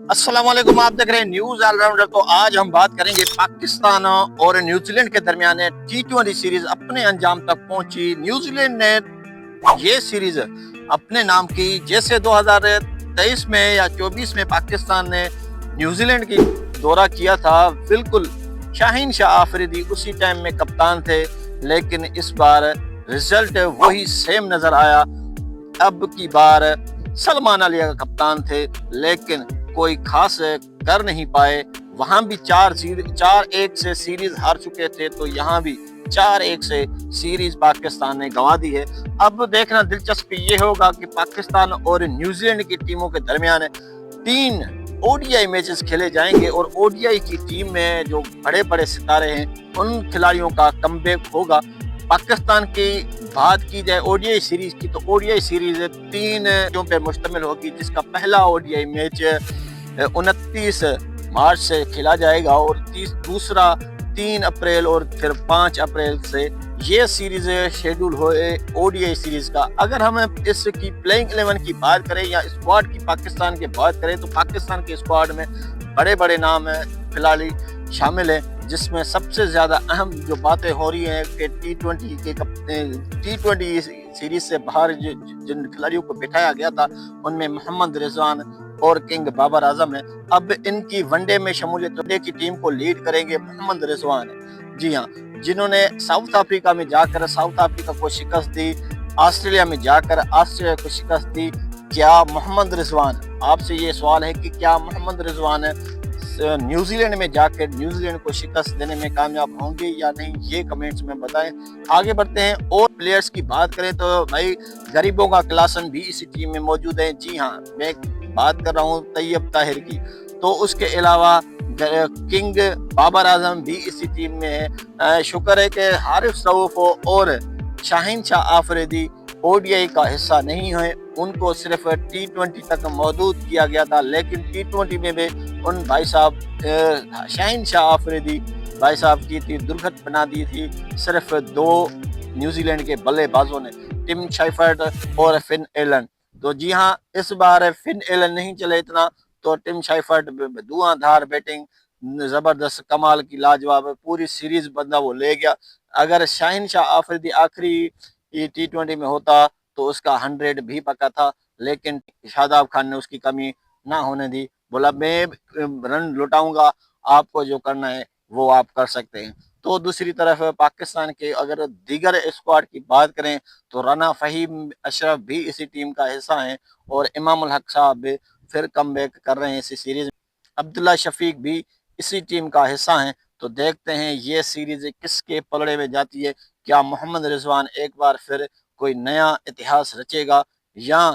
अस्सलाम वालेकुम, आप देख रहे हैं न्यूज ऑलराउंडर। तो आज हम बात करेंगे पाकिस्तान और न्यूजीलैंड के दरमियान T20 सीरीज अपने अंजाम तक पहुंची। न्यूजीलैंड ने ये सीरीज अपने नाम की, जैसे 2023 में या 24 में पाकिस्तान ने न्यूजीलैंड की दौरा किया था। बिल्कुल शाहीन शाह आफरीदी उसी टाइम में कप्तान थे, लेकिन इस बार रिजल्ट वही सेम नजर आया। अब की बार सलमान अली का कप्तान थे, लेकिन कोई खास कर नहीं पाए। वहां भी 4-1 से सीरीज हार चुके थे, तो यहाँ भी 4-1 से सीरीज पाकिस्तान ने गंवा दी है। अब देखना दिलचस्प ये होगा कि पाकिस्तान और न्यूजीलैंड की टीमों के दरमियान 3 ओडीआई मैचेस खेले जाएंगे, और ओडीआई की टीम में जो बड़े बड़े सितारे हैं उन खिलाड़ियों का कमबैक होगा। पाकिस्तान की बात की जाए ओडीआई सीरीज की, तो ओडीआई सीरीज 3 मैचों पर मुश्तमिल होगी, जिसका पहला ओडीआई मैच 29 मार्च से खेला जाएगा, और दूसरा 3 अप्रैल और फिर 5 अप्रैल से ये सीरीज शेड्यूल हुए ओडीआई सीरीज का। अगर हम इसकी प्लेइंग 11 की बात करें या स्क्वाड की पाकिस्तान की बात करें, तो पाकिस्तान के स्क्वाड में बड़े बड़े नाम खिलाड़ी शामिल हैं, जिसमें सबसे ज्यादा अहम जो बातें हो रही हैं कि T20 सीरीज से बाहर जिन खिलाड़ियों को बिठाया गया था, उनमें मोहम्मद रिजवान और किंग बाबर आजम है। अब इनकी वनडे में शमूलियत, वनडे की टीम को लीड करेंगे मोहम्मद रिजवान। जी हाँ, जिन्होंने साउथ अफ्रीका में जाकर साउथ अफ्रीका को शिकस्त दी, ऑस्ट्रेलिया में जाकर ऑस्ट्रेलिया को शिकस्त दी। क्या मोहम्मद रिजवान, आपसे ये सवाल है कि क्या मोहम्मद रिजवान न्यूजीलैंड में जाकर न्यूजीलैंड को शिकस्त देने में कामयाब होंगे या नहीं, ये कमेंट्स में बताएं। आगे बढ़ते हैं और प्लेयर्स की बात करें तो भाई गरीबों का क्लासन भी इसी टीम में मौजूद है। जी हाँ, मैं बात कर रहा हूँ तैयब ताहिर की। तो उसके अलावा किंग बाबर आजम भी इसी टीम में है। शुक्र है कि हारिस रऊफ और शाहीन शाह आफरीदी ओडीआई का हिस्सा नहीं है, उनको सिर्फ T20 तक मौजूद किया गया था, लेकिन T20 में भी उन भाई साहब शाहीन शाह आफरीदी भाई साहब की थी दुर्गत बना दी थी सिर्फ 2 न्यूजीलैंड के बल्लेबाजों ने, टिम शेफर्ड और फिन एलन। तो जी हाँ, इस बार फिन एलन नहीं चले इतना, तो टिम शेफर्ड धुआंधार बैटिंग, जबरदस्त कमाल की लाजवाब पूरी सीरीज बंदा वो ले गया। अगर शाहीन शाह आफरीदी आखिरी T20 में होता तो उसका 100 भी पका था, लेकिन शादाब खान ने उसकी कमी ना होने दी। बोला मैं रन लुटाऊंगा, आपको जो करना है वो आप कर सकते हैं। तो दूसरी तरफ पाकिस्तान के अगर दीगर स्क्वाड की बात करें, तो राना फहीम अशरफ भी इसी टीम का हिस्सा हैं, और इमाम उल हक साहब भी फिर कमबैक कर रहे हैं इसी सीरीज में। अब्दुल्ला शफीक भी इसी टीम का हिस्सा हैं। तो देखते हैं ये सीरीज किसके पलड़े में जाती है। क्या मोहम्मद रिजवान एक बार फिर कोई नया इतिहास रचेगा, या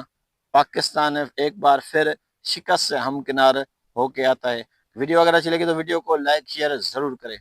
पाकिस्तान एक बार फिर शिकस्त से हमकिनार होके आता है। वीडियो अगर अच्छी लगी तो वीडियो को लाइक शेयर जरूर करें।